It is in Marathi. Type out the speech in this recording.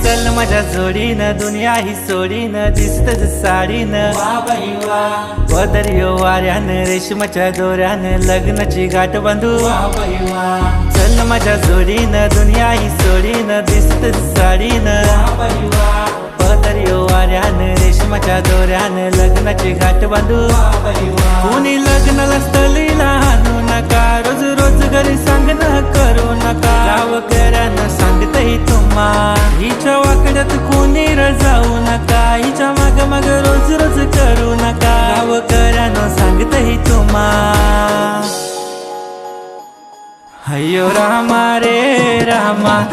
चल माझ्या जोडीनं दुनिया ही सोडीनं दिसतच साडीनं पदरियो वाऱ्यानं रेशमाच्या दोऱ्यानं लग्नाची गाठ बांधू चल माझ्या जोडीनं दुनिया ही सोडीनं दिसतच साडीनं पदरियो वाऱ्यानं रेशमाच्या दोऱ्यानं लग्नाची गाठ बांधू कुणी लग्नाला स्थलीला आणू नका रोज रोज घरी सांगणं करू नका गावकऱ्यांना सांगतही तुम्हा हिच्या वाकड्यात कोणी जाऊ नका हिच्या माग माग रोज रोज करू नका गावकऱ्यांना सांगतही तुम्हा अय्यो रामा रे रामा